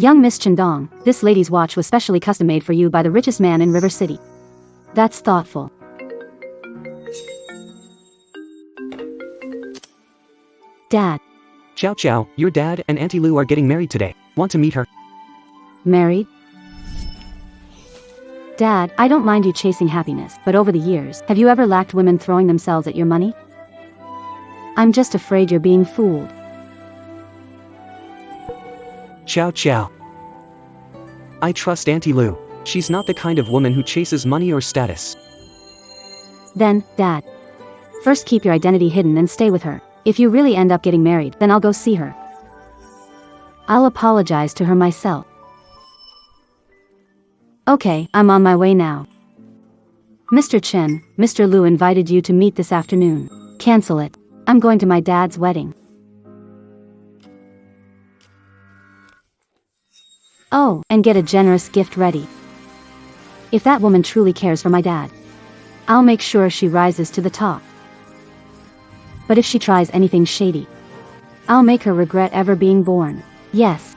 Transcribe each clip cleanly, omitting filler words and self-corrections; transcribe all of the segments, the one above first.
Young Miss Chendong, this lady's watch was specially custom-made for you by the richest man in River City. That's thoughtful. Dad. Xiao Xiao, your dad and Auntie Lu are getting married today. Want to meet her? Married? Dad, I don't mind you chasing happiness, but over the years, have you ever lacked women throwing themselves at your money? I'm just afraid you're being fooled. Xiao Xiao. I trust Auntie Lu. She's not the kind of woman who chases money or status. Then, Dad. First keep your identity hidden and stay with her. If you really end up getting married, then I'll go see her. I'll apologize to her myself. Okay, I'm on my way now. Mr. Chen, Mr. Liu invited you to meet this afternoon. Cancel it. I'm going to my dad's wedding. Oh, and get a generous gift ready. If that woman truly cares for my dad, I'll make sure she rises to the top. But if she tries anything shady, I'll make her regret ever being born. Yes.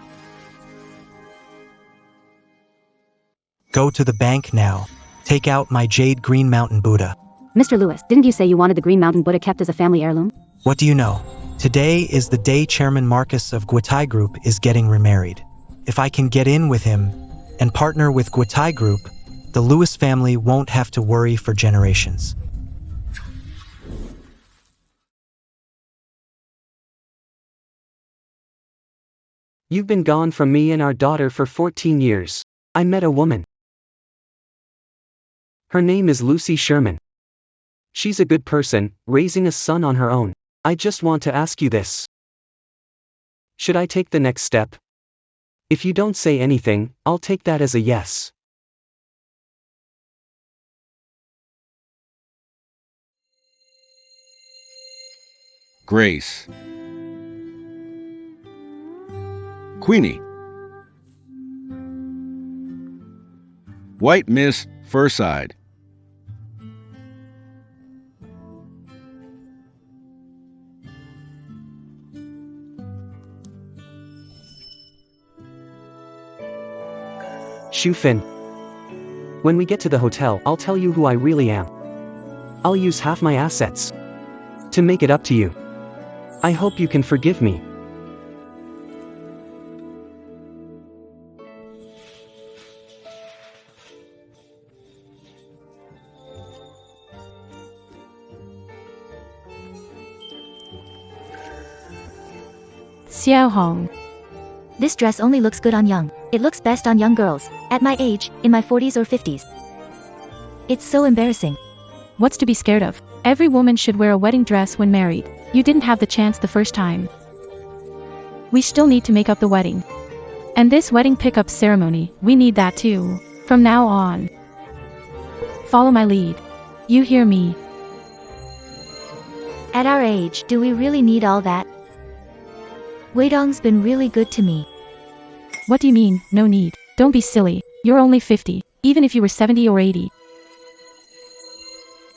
Go to the bank now. Take out my jade Green Mountain Buddha. Mr. Lewis, didn't you say you wanted the Green Mountain Buddha kept as a family heirloom? What do you know? Today is the day Chairman Marcus of Guotai Group is getting remarried. If I can get in with him and partner with Guotai Group, the Lewis family won't have to worry for generations. You've been gone from me and our daughter for 14 years. I met a woman. Her name is Lucy Sherman. She's a good person, raising a son on her own. I just want to ask you this. Should I take the next step? If you don't say anything, I'll take that as a yes. Grace. Queenie. White Miss Furside. Shufen. When we get to the hotel, I'll tell you who I really am. I'll use half my assets to make it up to you. I hope you can forgive me. Xiaohong. This dress only looks good on young. It looks best on young girls, at my age, in my 40s or 50s. It's so embarrassing. What's to be scared of? Every woman should wear a wedding dress when married. You didn't have the chance the first time. We still need to make up the wedding. And this wedding pickup ceremony, we need that too. From now on. Follow my lead. You hear me? At our age, do we really need all that? Weidong's been really good to me. What do you mean, no need? Don't be silly. You're only 50, even if you were 70 or 80.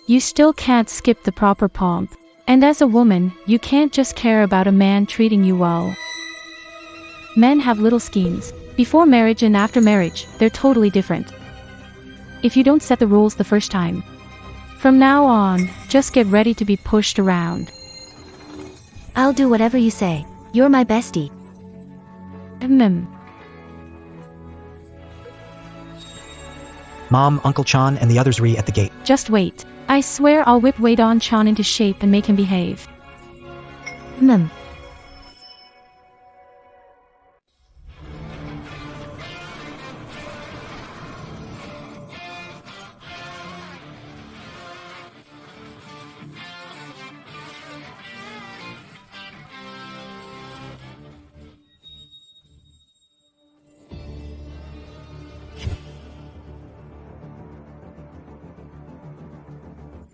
You still can't skip the proper pomp. And as a woman, you can't just care about a man treating you well. Men have little schemes. Before marriage and after marriage, they're totally different. If you don't set the rules the first time, from now on, just get ready to be pushed around. I'll do whatever you say. You're my bestie. Mom, Uncle Chan, and the others re at the gate. Just wait. I swear I'll whip Weidong Chan into shape and make him behave.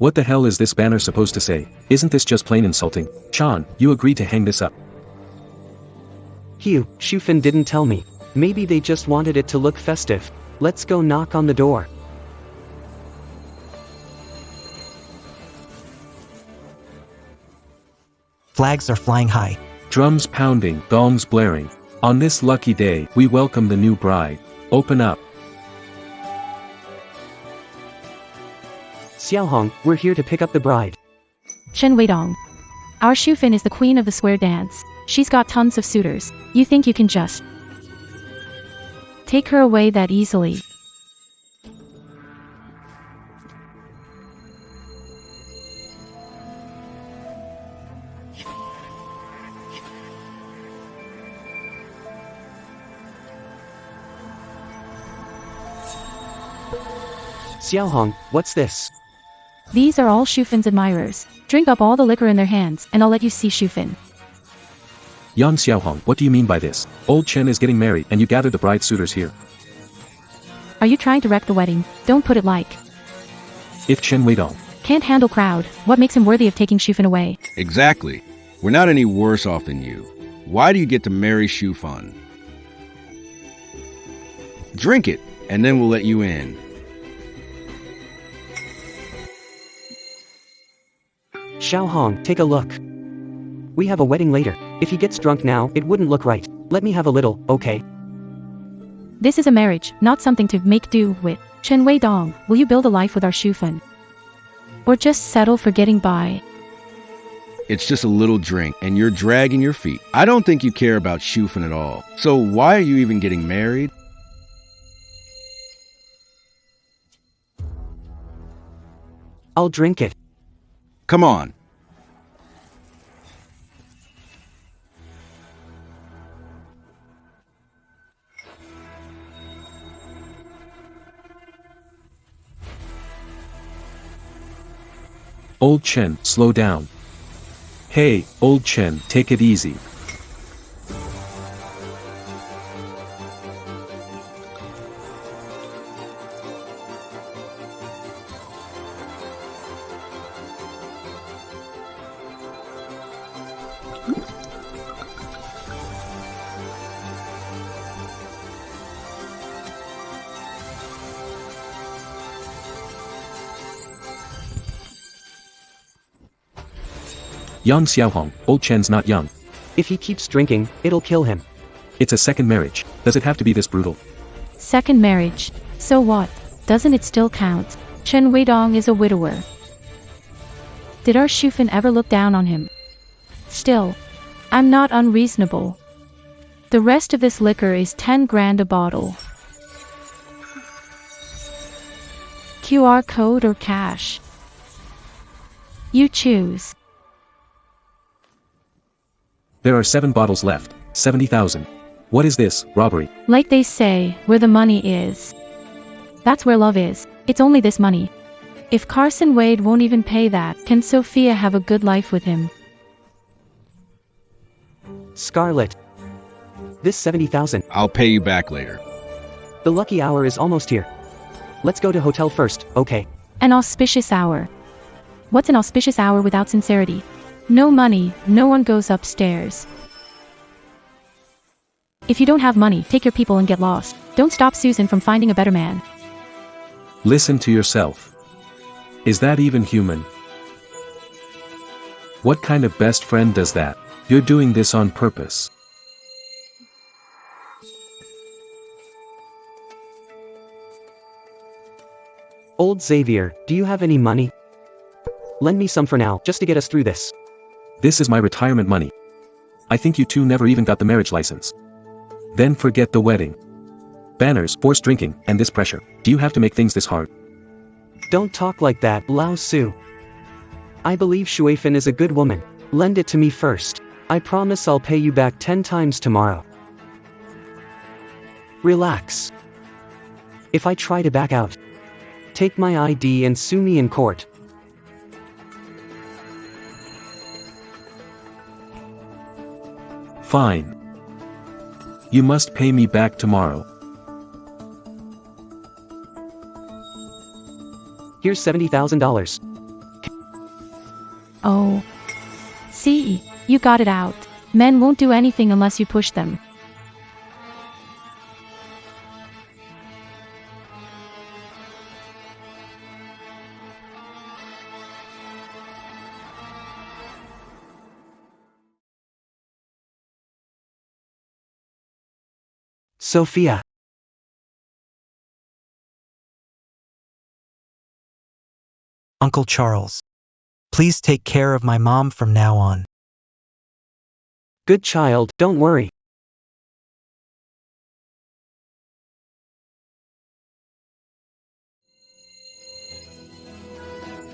What the hell is this banner supposed to say? Isn't this just plain insulting? Chan, you agreed to hang this up. Liu Shufen didn't tell me. Maybe they just wanted it to look festive. Let's go knock on the door. Flags are flying high. Drums pounding, gongs blaring. On this lucky day, we welcome the new bride. Open up. Xiaohong, we're here to pick up the bride. Chen Weidong. Our Shufen is the queen of the square dance. She's got tons of suitors. You think you can just take her away that easily? Xiaohong, what's this? These are all Shufen's admirers. Drink up all the liquor in their hands, and I'll let you see Shufen. Yang Xiaohong, what do you mean by this? Old Chen is getting married and you gathered the bride suitors here. Are you trying to wreck the wedding? Don't put it like. If Chen Weidong Can't handle crowd, what makes him worthy of taking Shufen away? Exactly. We're not any worse off than you. Why do you get to marry Shufen? Drink it, and then we'll let you in. Xiaohong, take a look. We have a wedding later. If he gets drunk now, it wouldn't look right. Let me have a little, okay? This is a marriage, not something to make do with. Chen Weidong, will you build a life with our Shufen? Or just settle for getting by? It's just a little drink, and you're dragging your feet. I don't think you care about Shufen at all. So why are you even getting married? I'll drink it. Come on. Old Chen, slow down. Hey, Old Chen, take it easy. Yang Xiaohong, Old Chen's not young. If he keeps drinking, it'll kill him. It's a second marriage. Does it have to be this brutal? Second marriage. So what? Doesn't it still count? Chen Weidong is a widower. Did our Shufen ever look down on him? Still, I'm not unreasonable. The rest of this liquor is 10 grand a bottle. QR code or cash? You choose. There are 7 bottles left. 70,000. What is this, robbery? Like they say, where the money is. That's where love is. It's only this money. If Carson Wade won't even pay that, can Sophia have a good life with him? Scarlett. This 70,000. I'll pay you back later. The lucky hour is almost here. Let's go to hotel first, okay? An auspicious hour. What's an auspicious hour without sincerity? No money, no one goes upstairs. If you don't have money, take your people and get lost. Don't stop Susan from finding a better man. Listen to yourself. Is that even human? What kind of best friend does that? You're doing this on purpose. Old Xavier, do you have any money? Lend me some for now, just to get us through this. This is my retirement money. I think you two never even got the marriage license. Then forget the wedding. Banners, forced drinking, and this pressure. Do you have to make things this hard? Don't talk like that, Lao Su. I believe Shufen is a good woman. Lend it to me first. I promise I'll pay you back 10 times tomorrow. Relax. If I try to back out, take my ID and sue me in court. Fine. You must pay me back tomorrow. Here's $70,000. Oh. See, you got it out. Men won't do anything unless you push them. Sophia. Uncle Charles. Please take care of my mom from now on. Good child, don't worry.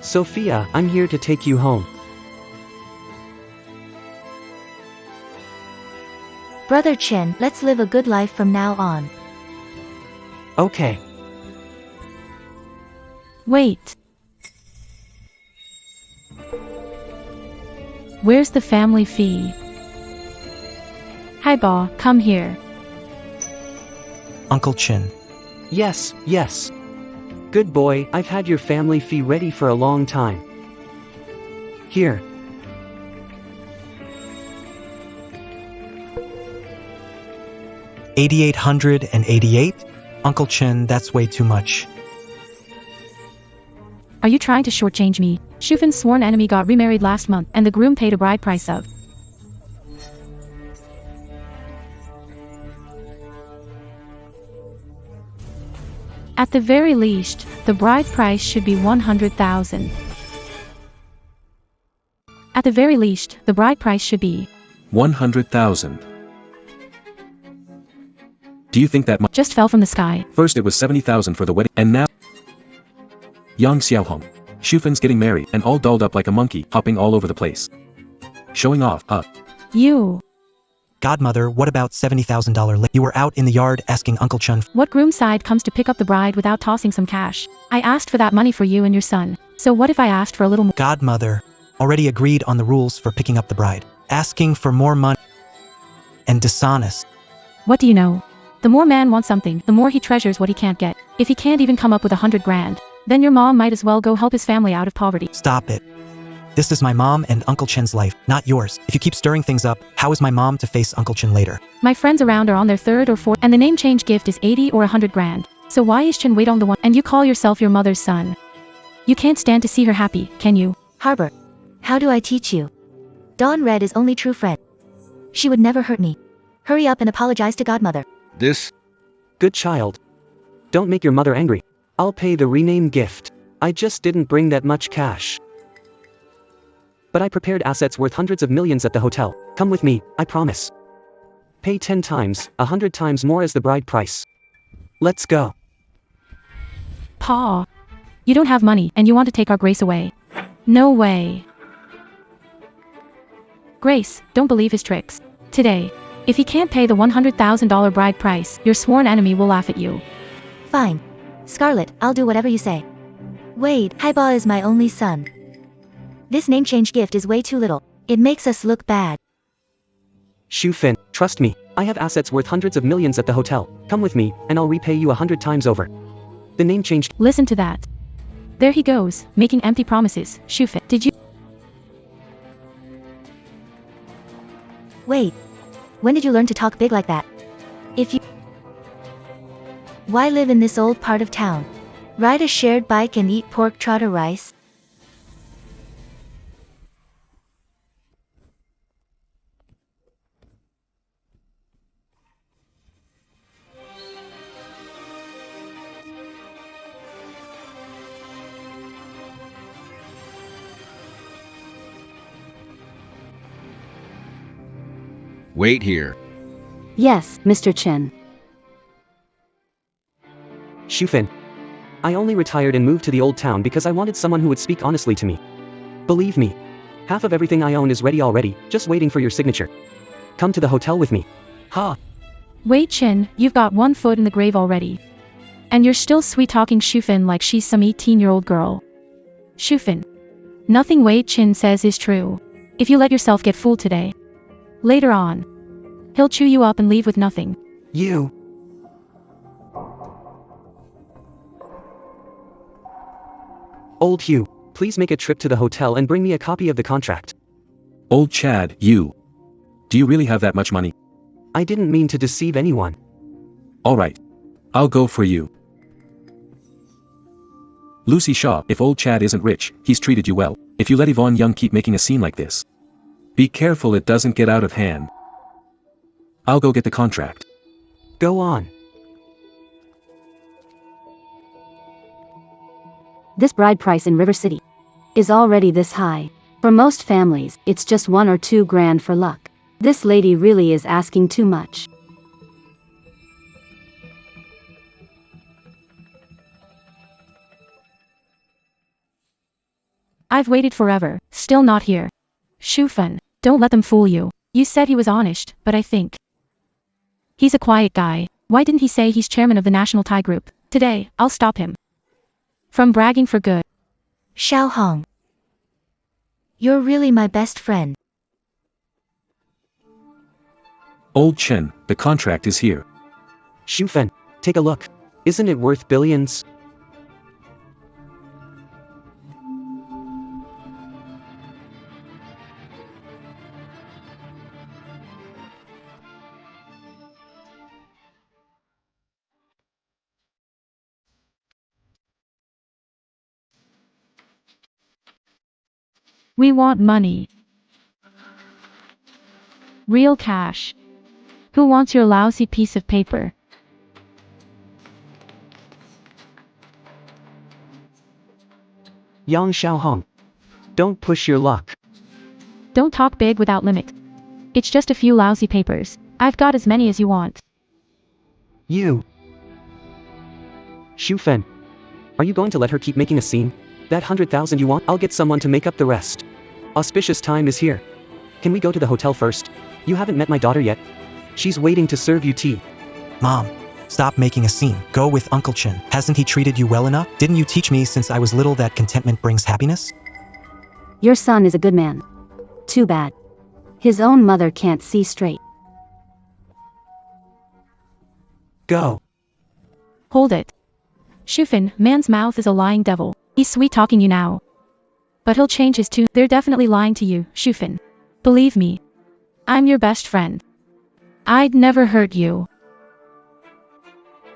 Sophia, I'm here to take you home. Brother Chen, let's live a good life from now on. Okay. Wait. Where's the family fee? Hi Ba, come here. Uncle Chen. Yes, yes. Good boy, I've had your family fee ready for a long time. Here. $8,888? Uncle Chen, that's way too much. Are you trying to shortchange me? Shufen's sworn enemy got remarried last month, and the groom paid a bride price of. At the very least, the bride price should be 100,000. At the very least, the bride price should be 100,000. Do you think that much? Just fell from the sky. First it was 70,000 for the wedding, and now Yang Xiaohong. Shufen's getting married, and all dolled up like a monkey, hopping all over the place. Showing off, You. Godmother, what about $70,000? You were out in the yard asking Uncle Chen. What groom's side comes to pick up the bride without tossing some cash? I asked for that money for you and your son. So what if I asked for a little more? Godmother already agreed on the rules for picking up the bride. Asking for more money and dishonest. What do you know? The more man wants something, the more he treasures what he can't get. If he can't even come up with 100 grand, then your mom might as well go help his family out of poverty. Stop it. This is my mom and Uncle Chen's life, not yours. If you keep stirring things up, how is my mom to face Uncle Chen later? My friends around are on their third or fourth, and the name change gift is 80 or 100 grand. So why is Chen Weidong the one, and you call yourself your mother's son? You can't stand to see her happy, can you? Harbor. How do I teach you? Dawn Red is only true friend. She would never hurt me. Hurry up and apologize to Godmother. This? Good child. Don't make your mother angry. I'll pay the rename gift. I just didn't bring that much cash. But I prepared assets worth hundreds of millions at the hotel. Come with me, I promise. Pay 10 times, 100 times more as the bride price. Let's go. Pa. You don't have money, and you want to take our Grace away. No way. Grace, don't believe his tricks. Today. If he can't pay the $100,000 bride price, your sworn enemy will laugh at you. Fine. Scarlet, I'll do whatever you say. Wade, Haiba is my only son. This name change gift is way too little. It makes us look bad. Shufen, trust me, I have assets worth hundreds of millions at the hotel. Come with me, and I'll repay you 100 times over. The name changed. Listen to that. There he goes, making empty promises. Shufen, did you? Wait. When did you learn to talk big like that? If you... Why live in this old part of town? Ride a shared bike and eat pork trotter rice? Wait here. Yes, Mr. Chen. Shufen. I only retired and moved to the old town because I wanted someone who would speak honestly to me. Believe me. Half of everything I own is ready already, just waiting for your signature. Come to the hotel with me. Ha! Wait Chen, you've got one foot in the grave already. And you're still sweet-talking Shufen like she's some 18-year-old girl. Shufen. Nothing Wei Chen says is true. If you let yourself get fooled today. Later on. He'll chew you up and leave with nothing. You. Old Hugh, please make a trip to the hotel and bring me a copy of the contract. Old Chad, you. Do you really have that much money? I didn't mean to deceive anyone. Alright. I'll go for you. Lucy Shaw, if old Chad isn't rich, he's treated you well. If you let Yvonne Young keep making a scene like this. Be careful it doesn't get out of hand. I'll go get the contract. Go on. This bride price in River City is already this high. For most families, it's just 1 or 2 grand for luck. This lady really is asking too much. I've waited forever, still not here. Shufen, don't let them fool you. You said he was honest, but I think he's a quiet guy. Why didn't he say he's chairman of the National Thai Group? Today, I'll stop him from bragging for good. Xiaohong. You're really my best friend. Old Chen, the contract is here. Shufen, take a look. Isn't it worth billions? We want money. Real cash. Who wants your lousy piece of paper? Yang Xiaohong. Don't push your luck. Don't talk big without limit. It's just a few lousy papers. I've got as many as you want. You. Shufen. Are you going to let her keep making a scene? That 100,000 you want, I'll get someone to make up the rest. Auspicious time is here. Can we go to the hotel first? You haven't met my daughter yet. She's waiting to serve you tea. Mom, stop making a scene. Go with Uncle Chen. Hasn't he treated you well enough? Didn't you teach me since I was little that contentment brings happiness? Your son is a good man. Too bad. His own mother can't see straight. Go. Hold it. Shufen, man's mouth is a lying devil. He's sweet-talking you now. But he'll change his tune. They're definitely lying to you, Shufen. Believe me. I'm your best friend. I'd never hurt you.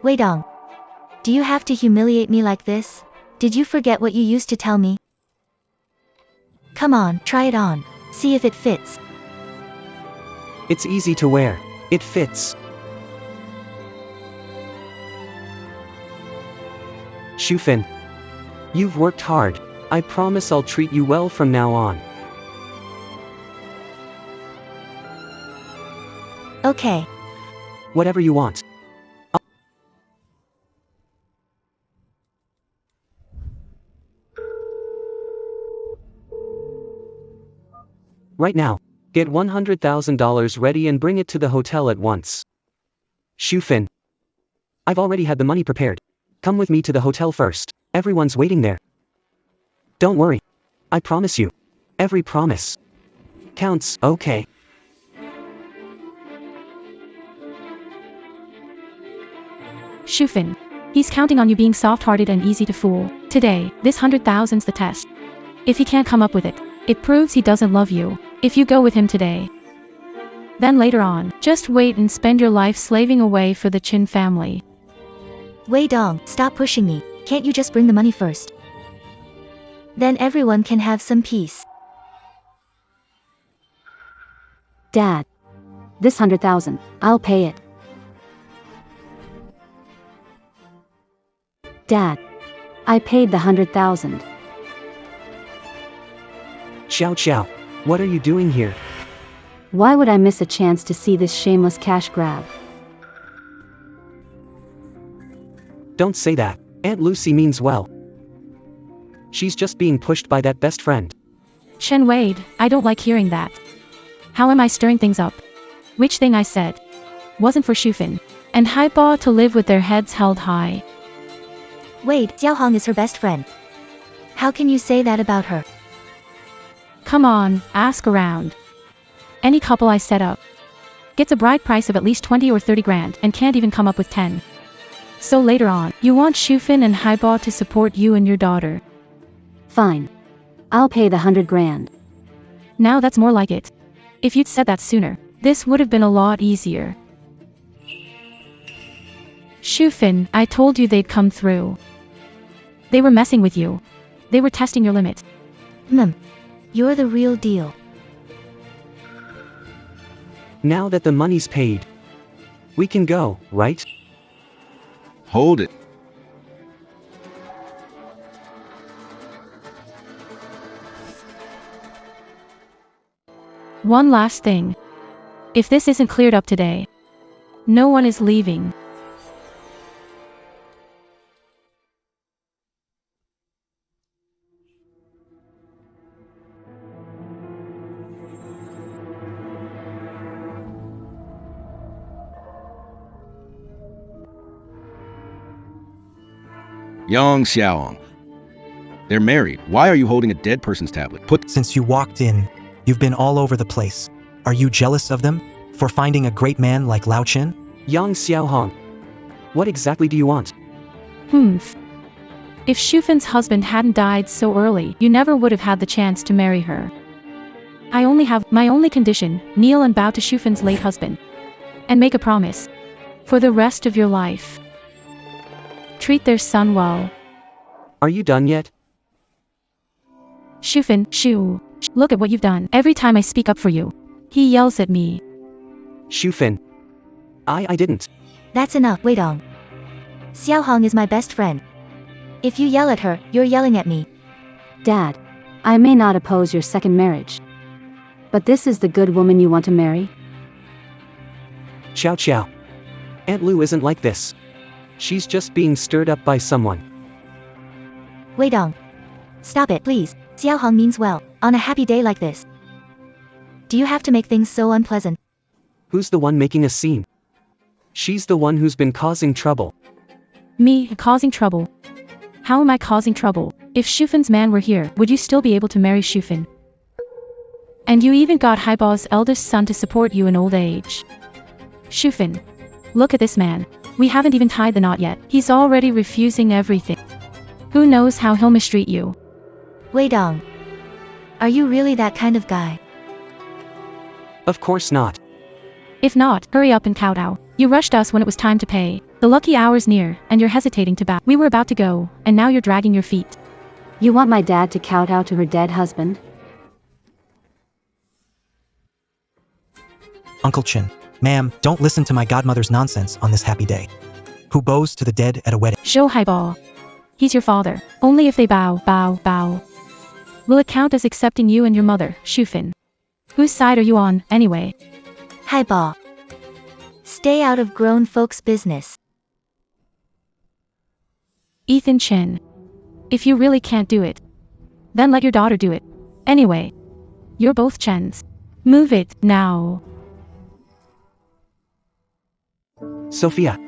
Weidong. Do you have to humiliate me like this? Did you forget what you used to tell me? Come on, try it on. See if it fits. It's easy to wear. It fits. Shufen. You've worked hard. I promise I'll treat you well from now on. Okay. Whatever you want. Right now. Get $100,000 ready and bring it to the hotel at once. Shufen. I've already had the money prepared. Come with me to the hotel first. Everyone's waiting there. Don't worry. I promise you. Every promise counts, okay? Shufen. He's counting on you being soft-hearted and easy to fool. Today, this 100,000's the test. If he can't come up with it, it proves he doesn't love you. If you go with him today, then later on, just wait and spend your life slaving away for the Chen family. Weidong, stop pushing me. Can't you just bring the money first? Then everyone can have some peace. Dad. This 100,000, I'll pay it. Dad. I paid the 100,000. Xiao, what are you doing here? Why would I miss a chance to see this shameless cash grab? Don't say that. Aunt Lucy means well. She's just being pushed by that best friend. Chen Wade, I don't like hearing that. How am I stirring things up? Which thing I said wasn't for Shufen and Haiba to live with their heads held high. Wade, Xiaohong is her best friend. How can you say that about her? Come on, ask around. Any couple I set up gets a bride price of at least 20 or 30 grand and can't even come up with 10. So later on, you want Shufen and Haiba to support you and your daughter. Fine. I'll pay the 100 grand. Now that's more like it. If you'd said that sooner, this would have been a lot easier. Shufen, I told you they'd come through. They were messing with you. They were testing your limit. You're the real deal. Now that the money's paid, We can go, right? Hold it. One last thing. If this isn't cleared up today, no one is leaving. Yang Xiaohong. They're married. Why are you holding a dead person's tablet? Since you walked in, you've been all over the place. Are you jealous of them? For finding a great man like Lao Chen? Yang Xiaohong. What exactly do you want? If Shufen's husband hadn't died so early, you never would have had the chance to marry her. I only have my only condition: kneel and bow to Shufen's late husband. And make a promise. For the rest of your life. Treat their son well. Are you done yet? Shufen, look at what you've done. Every time I speak up for you, he yells at me. Shufen. I didn't. That's enough, Weidong. Xiaohong is my best friend. If you yell at her, you're yelling at me. Dad, I may not oppose your second marriage. But this is the good woman you want to marry? Chow. Aunt Lu isn't like this. She's just being stirred up by someone. Weidong. Stop it, please. Xiaohong means well, on a happy day like this. Do you have to make things so unpleasant? Who's the one making a scene? She's the one who's been causing trouble. Me, causing trouble? How am I causing trouble? If Shufen's man were here, would you still be able to marry Shufen? And you even got Haibao's eldest son to support you in old age. Shufen. Look at this man. We haven't even tied the knot yet. He's already refusing everything. Who knows how he'll mistreat you? Weidong. Are you really that kind of guy? Of course not. If not, hurry up and kowtow. You rushed us when it was time to pay. The lucky hour's near, and you're hesitating to bow. We were about to go, and now you're dragging your feet. You want my dad to kowtow to her dead husband? Uncle Chen. Ma'am, don't listen to my godmother's nonsense on this happy day. Who bows to the dead at a wedding? Show Haibao. He's your father. Only if they bow. Will it count as accepting you and your mother, Shufen? Whose side are you on, anyway? Haibao. Stay out of grown folks' business. Ethan Chen. If you really can't do it, then let your daughter do it. Anyway, you're both Chens. Move it, now. Sophia.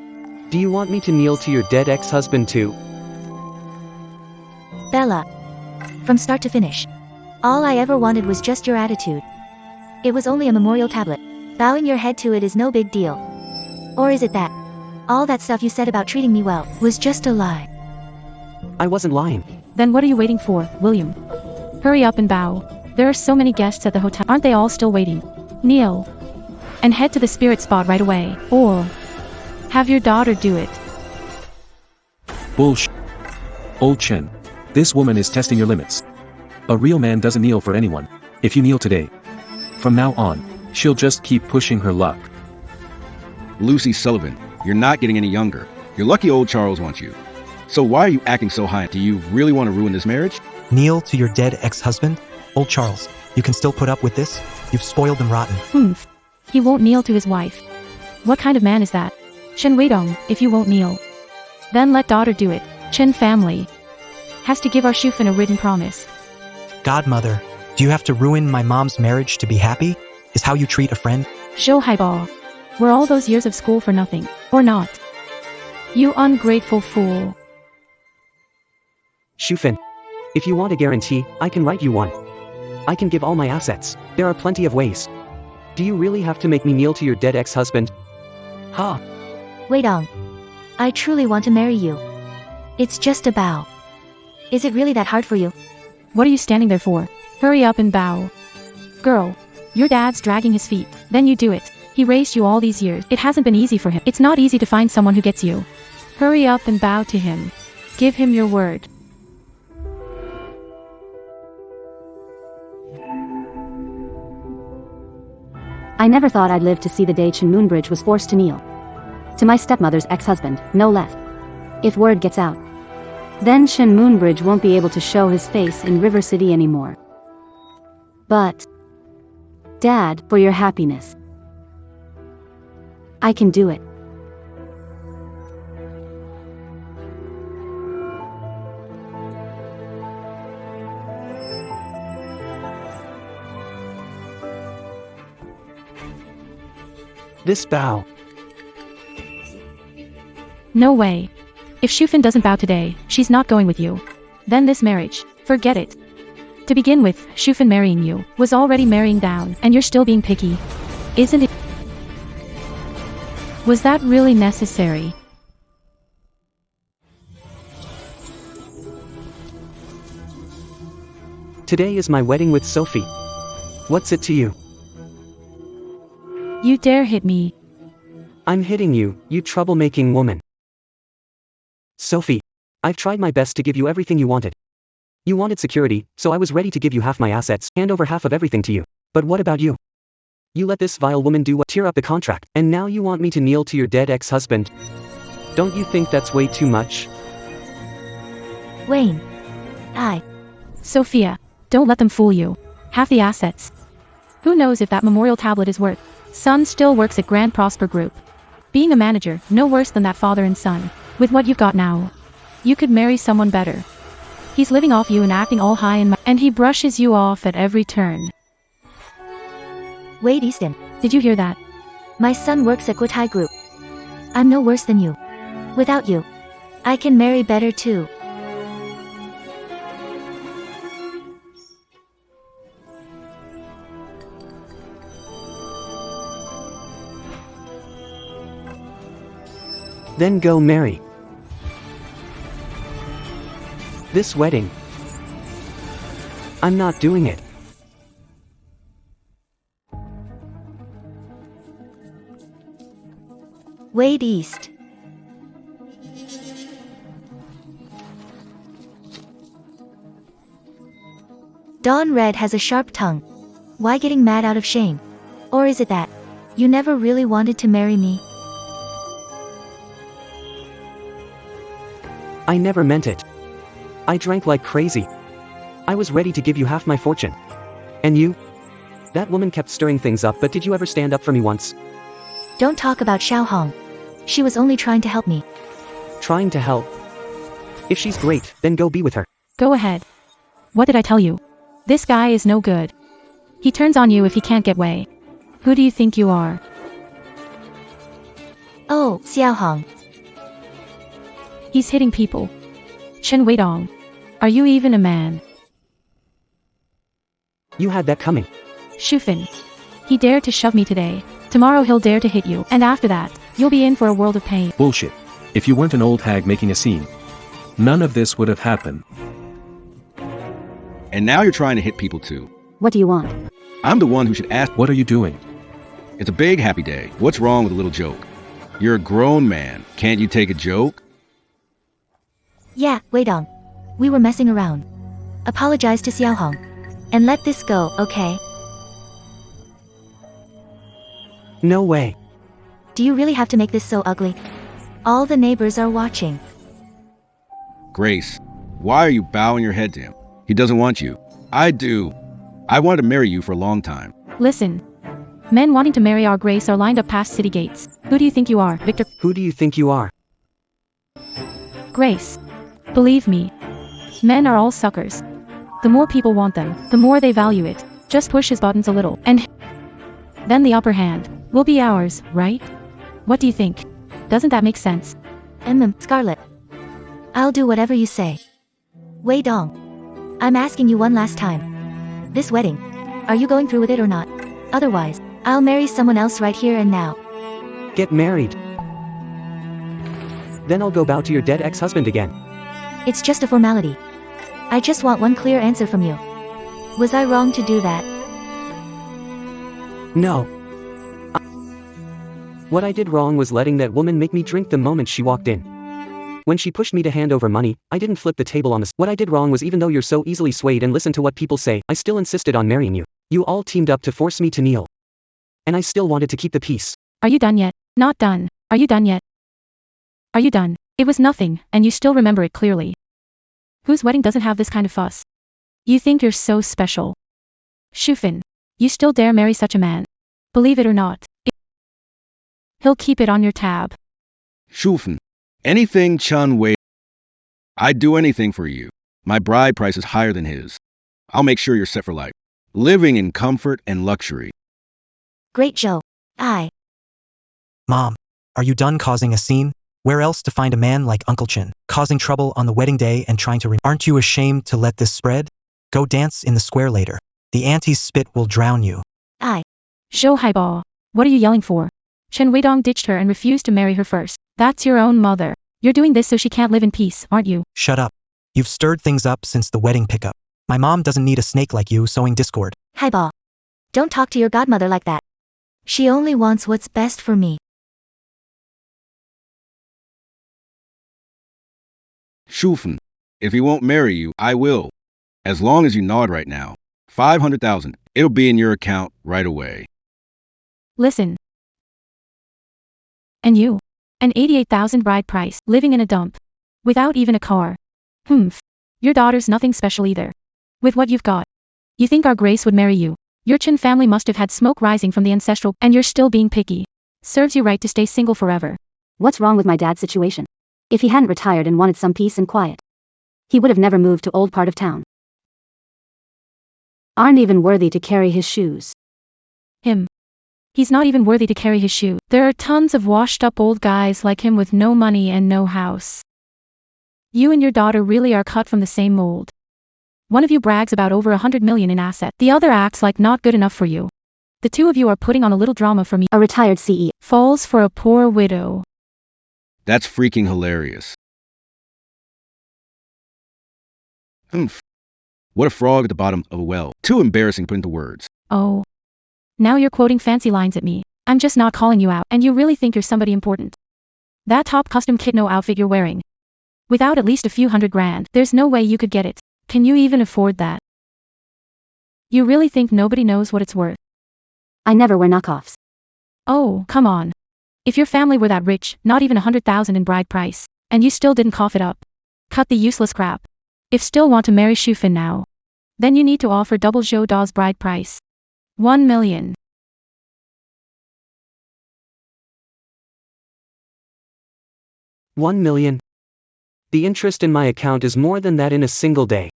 Do you want me to kneel to your dead ex-husband too? Bella. From start to finish. All I ever wanted was just your attitude. It was only a memorial tablet. Bowing your head to it is no big deal. Or is it that? All that stuff you said about treating me well was just a lie. I wasn't lying. Then what are you waiting for, William? Hurry up and bow. There are so many guests at the hotel. Aren't they all still waiting? Kneel. And head to the spirit spot right away. Or have your daughter do it. Bullshit. Old Chen. This woman is testing your limits. A real man doesn't kneel for anyone. If you kneel today, from now on, she'll just keep pushing her luck. Lucy Sullivan, you're not getting any younger. You're lucky old Charles wants you. So why are you acting so high? Do you really want to ruin this marriage? Kneel to your dead ex-husband? Old Charles, you can still put up with this? You've spoiled them rotten. He won't kneel to his wife. What kind of man is that? Chen Weidong, if you won't kneel, then let daughter do it. Chen family has to give our Shufen a written promise. Godmother, do you have to ruin my mom's marriage to be happy? Is how you treat a friend? Show Haibao. Were all those years of school for nothing, or not? You ungrateful fool. Shufen. If you want a guarantee, I can write you one. I can give all my assets. There are plenty of ways. Do you really have to make me kneel to your dead ex-husband? Ha! Weidong. I truly want to marry you. It's just a bow. Is it really that hard for you? What are you standing there for? Hurry up and bow. Girl, your dad's dragging his feet. Then you do it. He raised you all these years. It hasn't been easy for him. It's not easy to find someone who gets you. Hurry up and bow to him. Give him your word. I never thought I'd live to see the day Chen Moonbridge was forced to kneel. To my stepmother's ex-husband, no less. If word gets out, then Shin Moonbridge won't be able to show his face in River City anymore. But, Dad, for your happiness, I can do it. This bow. No way. If Shufen doesn't bow today, she's not going with you. Then this marriage, forget it. To begin with, Shufen marrying you was already marrying down, and you're still being picky. Isn't it? Was that really necessary? Today is my wedding with Sophie. What's it to you? You dare hit me. I'm hitting you, you troublemaking woman. Sophie, I've tried my best to give you everything you wanted. You wanted security, so I was ready to give you half my assets, hand over half of everything to you. But what about you? You let this vile woman do what? Tear up the contract, and now you want me to kneel to your dead ex-husband? Don't you think that's way too much? Wayne. Sophia, don't let them fool you. Half the assets. Who knows if that memorial tablet is worth? Son still works at Grand Prosper Group. Being a manager, no worse than that father and son. With what you've got now, you could marry someone better. He's living off you and acting all high and he brushes you off at every turn. Wade Easton. Did you hear that? My son works at Guotai Group. I'm no worse than you. Without you, I can marry better too. Then go marry. This wedding. I'm not doing it. Wade East. Dawn Red has a sharp tongue. Why getting mad out of shame? Or is it that you never really wanted to marry me? I never meant it. I drank like crazy. I was ready to give you half my fortune. And you? That woman kept stirring things up, but did you ever stand up for me once? Don't talk about Xiaohong. She was only trying to help me. Trying to help? If she's great, then go be with her. Go ahead. What did I tell you? This guy is no good. He turns on you if he can't get way. Who do you think you are? Oh, Xiaohong. He's hitting people. Chen Weidong. Are you even a man? You had that coming. Shufen. He dared to shove me today. Tomorrow he'll dare to hit you, and after that, you'll be in for a world of pain. Bullshit. If you weren't an old hag making a scene, none of this would have happened. And now you're trying to hit people too. What do you want? I'm the one who should ask. What are you doing? It's a big happy day. What's wrong with a little joke? You're a grown man. Can't you take a joke? Yeah, Weidong. We were messing around. Apologize to Xiaohong. And let this go, okay? No way. Do you really have to make this so ugly? All the neighbors are watching. Grace, why are you bowing your head to him? He doesn't want you. I do. I wanted to marry you for a long time. Listen. Men wanting to marry our Grace are lined up past city gates. Who do you think you are, Victor? Who do you think you are? Grace. Believe me. Men are all suckers. The more people want them, the more they value it. Just push his buttons a little, and then the upper hand will be ours, right? What do you think? Doesn't that make sense? Scarlet. I'll do whatever you say. Wei Dong. I'm asking you one last time. This wedding, are you going through with it or not? Otherwise, I'll marry someone else right here and now. Get married. Then I'll go bow to your dead ex-husband again. It's just a formality. I just want one clear answer from you. Was I wrong to do that? No. What I did wrong was letting that woman make me drink the moment she walked in. When she pushed me to hand over money, I didn't flip the table on the What I did wrong was, even though you're so easily swayed and listen to what people say, I still insisted on marrying you. You all teamed up to force me to kneel. And I still wanted to keep the peace. Are you done yet? Not done. Are you done yet? Are you done? It was nothing, and you still remember it clearly. Whose wedding doesn't have this kind of fuss? You think you're so special. Shufen. You still dare marry such a man. Believe it or not. He'll keep it on your tab. Shufen. Anything Chen Weidong. I'd do anything for you. My bride price is higher than his. I'll make sure you're set for life. Living in comfort and luxury. Great Joe. Mom, are you done causing a scene? Where else to find a man like Uncle Chen, causing trouble on the wedding day and trying to Aren't you ashamed to let this spread? Go dance in the square later. The auntie's spit will drown you. Zhou Haibao. What are you yelling for? Chen Weidong ditched her and refused to marry her first. That's your own mother. You're doing this so she can't live in peace, aren't you? Shut up. You've stirred things up since the wedding pickup. My mom doesn't need a snake like you sowing discord. Haibao. Don't talk to your godmother like that. She only wants what's best for me. Shufen. If he won't marry you, I will. As long as you nod right now. 500,000. It'll be in your account right away. Listen. And you? An 88,000 bride price, living in a dump. Without even a car. Your daughter's nothing special either. With what you've got. You think our Grace would marry you? Your Chen family must have had smoke rising from the ancestral, and you're still being picky. Serves you right to stay single forever. What's wrong with my dad's situation? If he hadn't retired and wanted some peace and quiet, he would have never moved to old part of town. Aren't even worthy to carry his shoes. Him. He's not even worthy to carry his shoe. There are tons of washed up old guys like him with no money and no house. You and your daughter really are cut from the same mold. One of you brags about over 100 million in assets. The other acts like not good enough for you. The two of you are putting on a little drama for me. A retired CE falls for a poor widow. That's freaking hilarious. What a frog at the bottom of a well. Too embarrassing to put into words. Oh. Now you're quoting fancy lines at me. I'm just not calling you out, and you really think you're somebody important. That top custom kidno outfit you're wearing. Without at least a few $100,000, there's no way you could get it. Can you even afford that? You really think nobody knows what it's worth? I never wear knockoffs. Oh, come on. If your family were that rich, not even 100,000 in bride price, and you still didn't cough it up. Cut the useless crap. If still want to marry Shufen now, then you need to offer double Zhou Da's bride price. 1 million. $1 million. The interest in my account is more than that in a single day.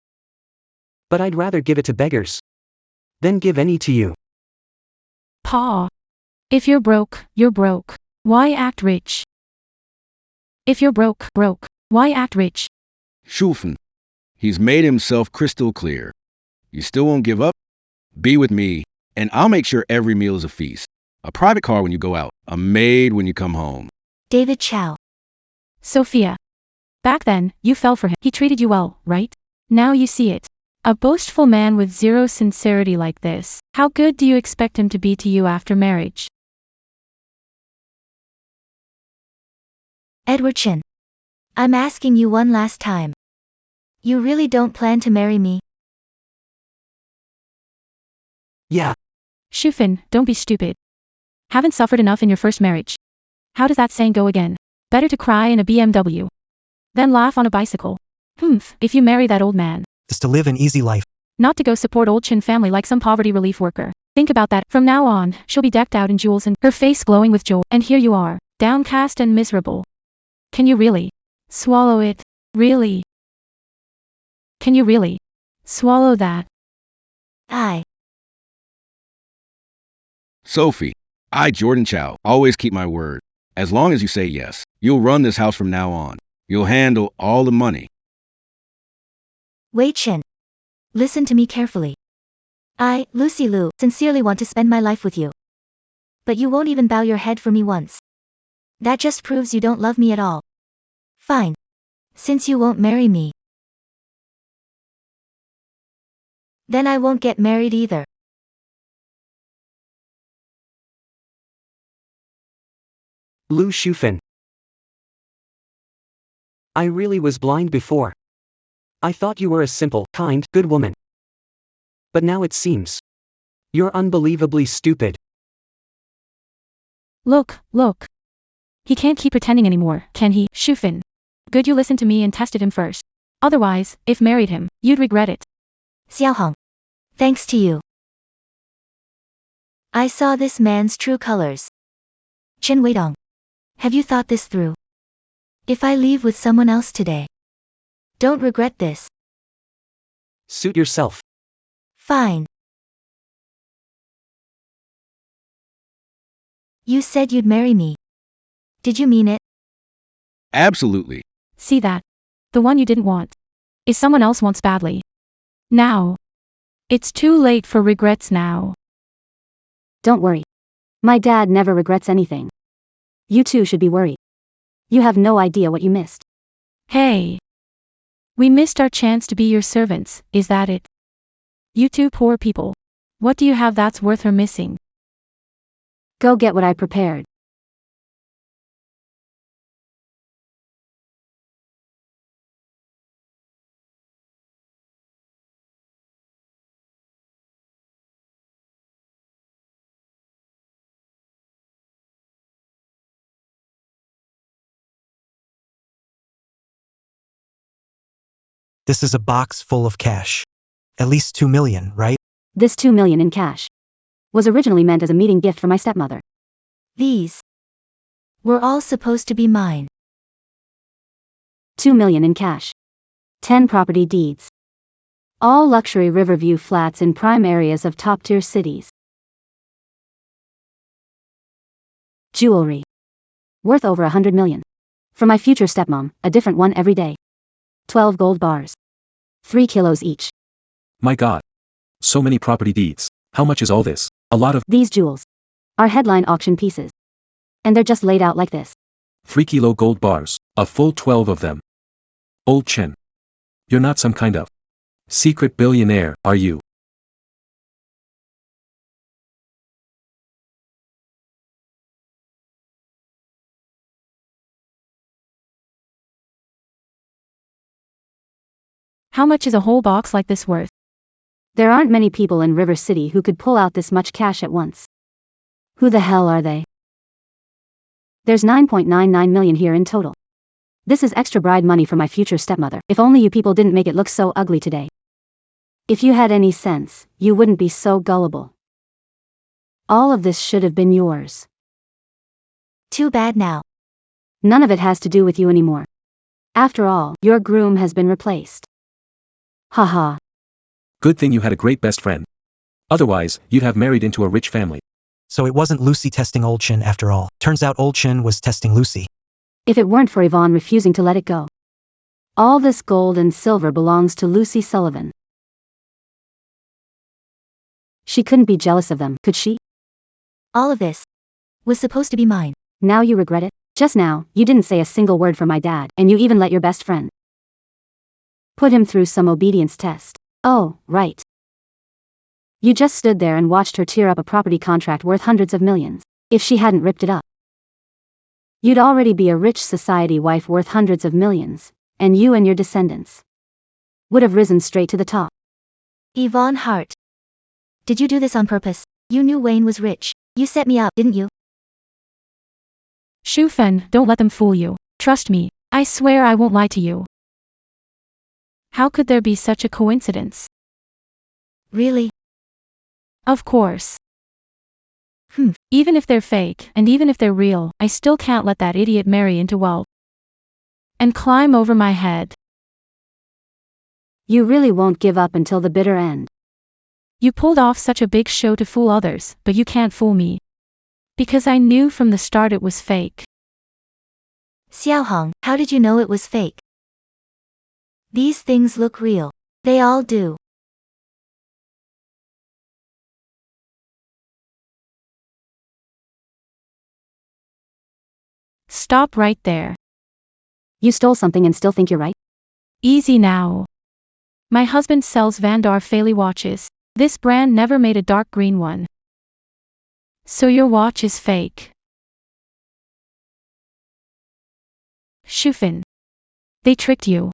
But I'd rather give it to beggars than give any to you. Pa. If you're broke, you're broke. Why act rich? If you're broke, why act rich? Shufen. He's made himself crystal clear. You still won't give up? Be with me, and I'll make sure every meal is a feast. A private car when you go out, a maid when you come home. David Chow. Sophia. Back then, you fell for him. He treated you well, right? Now you see it. A boastful man with zero sincerity like this. How good do you expect him to be to you after marriage? Edward Chen. I'm asking you one last time. You really don't plan to marry me? Yeah. Shufen, don't be stupid. Haven't suffered enough in your first marriage. How does that saying go again? Better to cry in a BMW than laugh on a bicycle. If you marry that old man. Just to live an easy life. Not to go support old Chen family like some poverty relief worker. Think about that. From now on, she'll be decked out in jewels and her face glowing with joy. And here you are, downcast and miserable. Can you really swallow it? Really? Can you really swallow that? Sophie. I, Jordan Chow, always keep my word. As long as you say yes, you'll run this house from now on. You'll handle all the money. Wei Chen. Listen to me carefully. I, Lucy Liu, sincerely want to spend my life with you. But you won't even bow your head for me once. That just proves you don't love me at all. Fine. Since you won't marry me, then I won't get married either. Liu Shufen. I really was blind before. I thought you were a simple, kind, good woman. But now it seems you're unbelievably stupid. Look. He can't keep pretending anymore, can he? Shufen. Good you listened to me and tested him first. Otherwise, if married him, you'd regret it. Xiaohong. Thanks to you. I saw this man's true colors. Chen Weidong. Have you thought this through? If I leave with someone else today, don't regret this. Suit yourself. Fine. You said you'd marry me. Did you mean it? Absolutely. See that? The one you didn't want. Is someone else wants badly. Now. It's too late for regrets now. Don't worry. My dad never regrets anything. You too should be worried. You have no idea what you missed. Hey. We missed our chance to be your servants, is that it? You two poor people. What do you have that's worth her missing? Go get what I prepared. This is a box full of cash. At least 2 million, right? This 2 million in cash was originally meant as a meeting gift for my stepmother. These were all supposed to be mine. 2 million in cash. 10 property deeds. All luxury Riverview flats in prime areas of top-tier cities. Jewelry. Worth over 100 million. For my future stepmom, a different one every day. 12 gold bars. 3 kilos each. My God. So many property deeds. How much is all this? A lot of These jewels are headline auction pieces. And they're just laid out like this. 3 kilo gold bars. A full 12 of them. Old Chen. You're not some kind of secret billionaire, are you? How much is a whole box like this worth? There aren't many people in River City who could pull out this much cash at once. Who the hell are they? There's 9.99 million here in total. This is extra bride money for my future stepmother. If only you people didn't make it look so ugly today. If you had any sense, you wouldn't be so gullible. All of this should have been yours. Too bad now. None of it has to do with you anymore. After all, your groom has been replaced. Haha. Good thing you had a great best friend. Otherwise, you'd have married into a rich family. So it wasn't Lucy testing Old Chen after all. Turns out Old Chen was testing Lucy. If it weren't for Yvonne refusing to let it go. All this gold and silver belongs to Lucy Sullivan. She couldn't be jealous of them, could she? All of this was supposed to be mine. Now you regret it? Just now, you didn't say a single word for my dad, and you even let your best friend put him through some obedience test. Oh, right. You just stood there and watched her tear up a property contract worth hundreds of millions. If she hadn't ripped it up, you'd already be a rich society wife worth hundreds of millions, and you and your descendants would have risen straight to the top. Yvonne Hart. Did you do this on purpose? You knew Wayne was rich. You set me up, didn't you? Shufen, don't let them fool you. Trust me, I swear I won't lie to you. How could there be such a coincidence? Really? Of course. Even if they're fake, and even if they're real, I still can't let that idiot marry into wealth and climb over my head. You really won't give up until the bitter end. You pulled off such a big show to fool others, but you can't fool me. Because I knew from the start it was fake. Xiaohong, how did you know it was fake? These things look real. They all do. Stop right there. You stole something and still think you're right? Easy now. My husband sells Vandar Faley watches. This brand never made a dark green one. So your watch is fake. Shufen. They tricked you.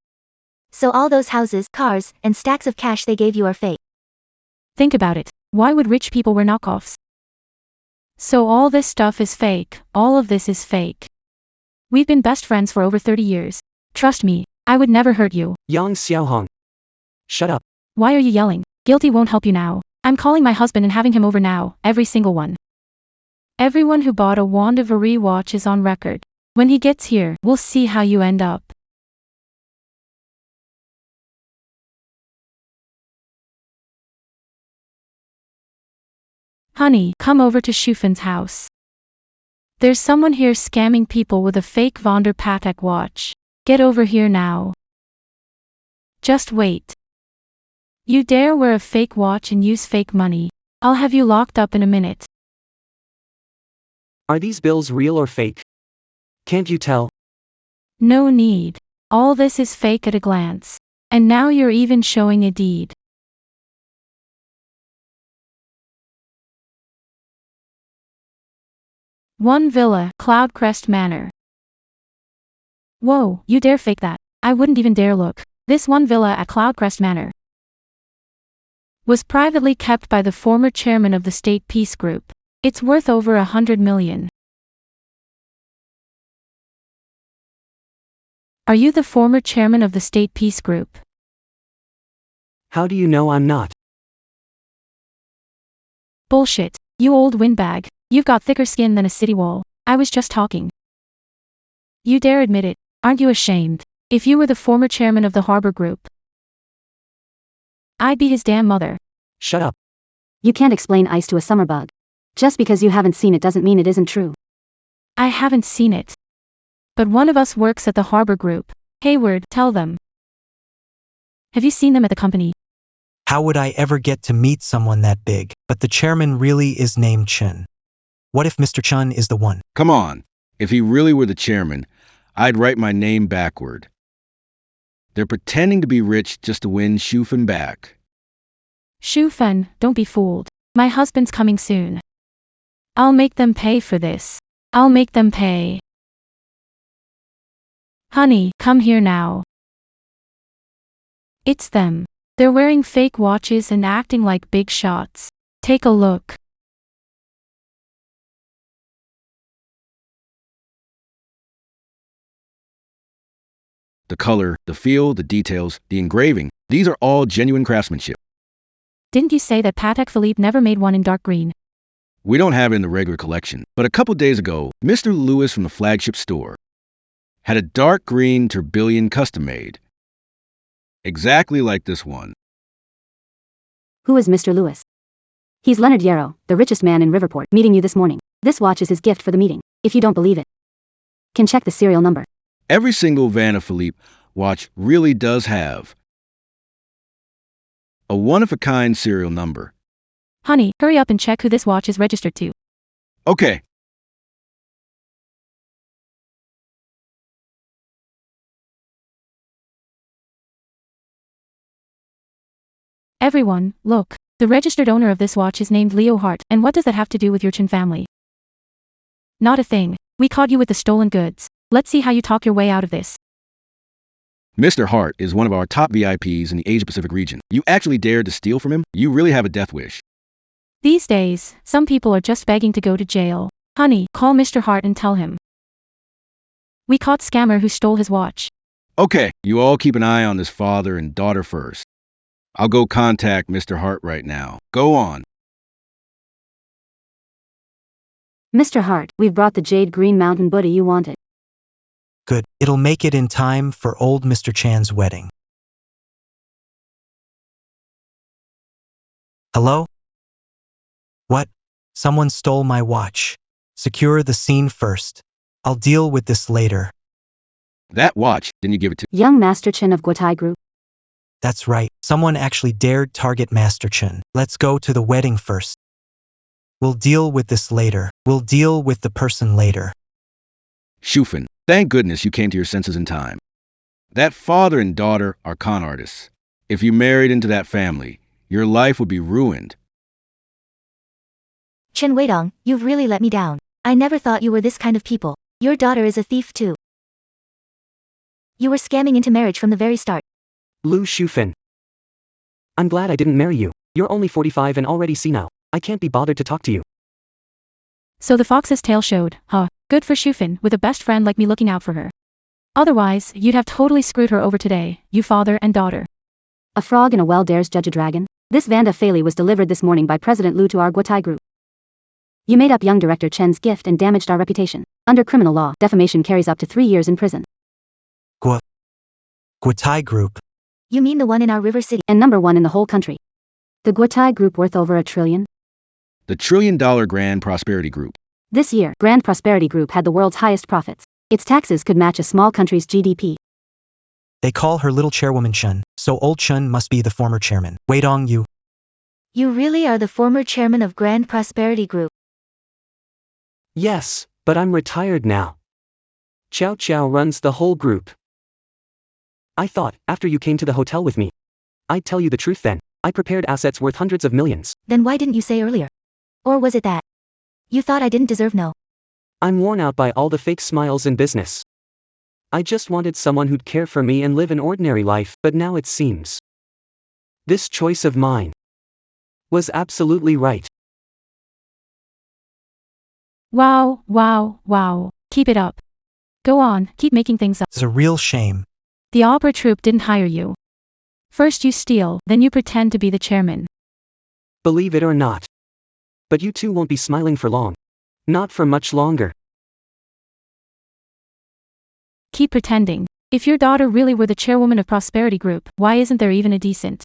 So all those houses, cars, and stacks of cash they gave you are fake. Think about it. Why would rich people wear knockoffs? So all this stuff is fake. All of this is fake. We've been best friends for over 30 years. Trust me, I would never hurt you. Yang Xiaohong. Shut up. Why are you yelling? Guilty won't help you now. I'm calling my husband and having him over now, every single one. Everyone who bought a Wandavari watch is on record. When he gets here, we'll see how you end up. Honey, come over to Shufen's house. There's someone here scamming people with a fake Vonder Patek watch. Get over here now. Just wait. You dare wear a fake watch and use fake money. I'll have you locked up in a minute. Are these bills real or fake? Can't you tell? No need. All this is fake at a glance. And now you're even showing a deed. One Villa, Cloudcrest Manor. Whoa, you dare fake that? I wouldn't even dare look. This one villa at Cloudcrest Manor was privately kept by the former chairman of the State Peace Group. It's worth over 100 million. Are you the former chairman of the State Peace Group? How do you know I'm not? Bullshit. You old windbag. You've got thicker skin than a city wall. I was just talking. You dare admit it. Aren't you ashamed? If you were the former chairman of the Harbor Group, I'd be his damn mother. Shut up. You can't explain ice to a summer bug. Just because you haven't seen it doesn't mean it isn't true. I haven't seen it. But one of us works at the Harbor Group. Hayward, tell them. Have you seen them at the company? How would I ever get to meet someone that big? But the chairman really is named Chen. What if Mr. Chen is the one? Come on. If he really were the chairman, I'd write my name backward. They're pretending to be rich just to win Shufen back. Shufen, don't be fooled. My husband's coming soon. I'll make them pay for this. I'll make them pay. Honey, come here now. It's them. They're wearing fake watches and acting like big shots. Take a look. The color, the feel, the details, the engraving, these are all genuine craftsmanship. Didn't you say that Patek Philippe never made one in dark green? We don't have it in the regular collection, but a couple days ago, Mr. Lewis from the flagship store had a dark green tourbillon custom made. Exactly like this one. Who is Mr. Lewis? He's Leonard Yarrow, the richest man in Riverport, meeting you this morning. This watch is his gift for the meeting. If you don't believe it, can check the serial number. Every single Van de Philippe watch really does have a one-of-a-kind serial number. Honey, hurry up and check who this watch is registered to. Okay. Everyone, look. The registered owner of this watch is named Leo Hart, and what does that have to do with your Chen family? Not a thing. We caught you with the stolen goods. Let's see how you talk your way out of this. Mr. Hart is one of our top VIPs in the Asia-Pacific region. You actually dared to steal from him? You really have a death wish. These days, some people are just begging to go to jail. Honey, call Mr. Hart and tell him. We caught scammer who stole his watch. Okay, you all keep an eye on this father and daughter first. I'll go contact Mr. Hart right now. Go on. Mr. Hart, we've brought the jade green mountain Buddha you wanted. Good. It'll make it in time for old Mr. Chan's wedding. Hello? What? Someone stole my watch. Secure the scene first. I'll deal with this later. That watch, didn't you give it to? Young Master Chen of Guotai Group. That's right. Someone actually dared target Master Chen. Let's go to the wedding first. We'll deal with this later. We'll deal with the person later. Shufen, thank goodness you came to your senses in time. That father and daughter are con artists. If you married into that family, your life would be ruined. Chen Weidong, you've really let me down. I never thought you were this kind of people. Your daughter is a thief too. You were scamming into marriage from the very start. Liu Shufen. I'm glad I didn't marry you. You're only 45 and already senile. I can't be bothered to talk to you. So the fox's tail showed, huh? Good for Shufen, with a best friend like me looking out for her. Otherwise, you'd have totally screwed her over today, you father and daughter. A frog in a well dares judge a dragon? This Vanda Faley was delivered this morning by President Liu to our Guotai group. You made up young director Chen's gift and damaged our reputation. Under criminal law, defamation carries up to 3 years in prison. Guotai group. You mean the one in our river city? And #1 in the whole country. The Guotai group worth over $1 trillion? The $1 trillion Grand Prosperity Group. This year, Grand Prosperity Group had the world's highest profits. Its taxes could match a small country's GDP. They call her little chairwoman Chen, so old Chen must be the former chairman. Weidong, you. You really are the former chairman of Grand Prosperity Group. Yes, but I'm retired now. Chow Chow runs the whole group. I thought, after you came to the hotel with me, I'd tell you the truth then. I prepared assets worth hundreds of millions. Then why didn't you say earlier? Or was it that you thought I didn't deserve no? I'm worn out by all the fake smiles in business. I just wanted someone who'd care for me and live an ordinary life, but now it seems this choice of mine was absolutely right. Wow, wow, wow. Keep it up. Go on, keep making things up. It's a real shame. The opera troupe didn't hire you. First you steal, then you pretend to be the chairman. Believe it or not. But you two won't be smiling for long. Not for much longer. Keep pretending. If your daughter really were the chairwoman of Prosperity Group, why isn't there even a decent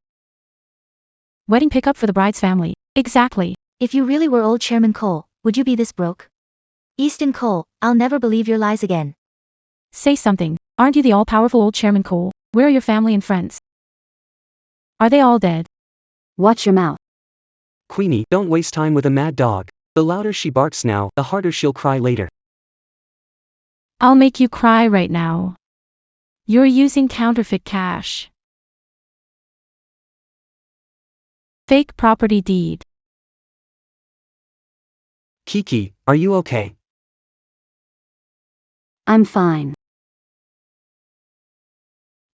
wedding pickup for the bride's family? Exactly. If you really were old Chairman Cole, would you be this broke? Easton Cole, I'll never believe your lies again. Say something. Aren't you the all-powerful old Chairman Cole? Where are your family and friends? Are they all dead? Watch your mouth. Queenie, don't waste time with a mad dog. The louder she barks now, the harder she'll cry later. I'll make you cry right now. You're using counterfeit cash. Fake property deed. Kiki, are you okay? I'm fine.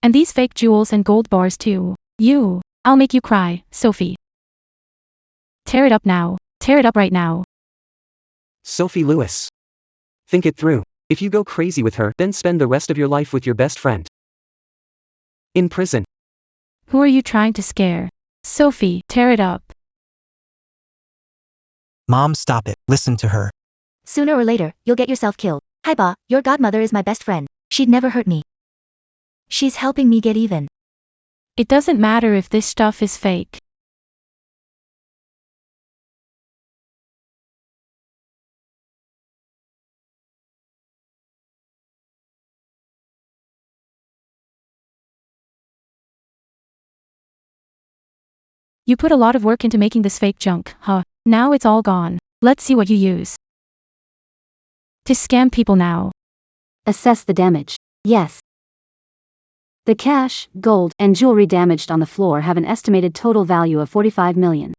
And these fake jewels and gold bars too. I'll make you cry, Sophie. Tear it up now. Tear it up right now. Sophie Lewis. Think it through. If you go crazy with her, then spend the rest of your life with your best friend in prison. Who are you trying to scare? Sophie, tear it up. Mom, stop it. Listen to her. Sooner or later, you'll get yourself killed. Hi Ba, your godmother is my best friend. She'd never hurt me. She's helping me get even. It doesn't matter if this stuff is fake. You put a lot of work into making this fake junk, huh? Now it's all gone. Let's see what you use to scam people now. Assess the damage. Yes. The cash, gold, and jewelry damaged on the floor have an estimated total value of 45 million.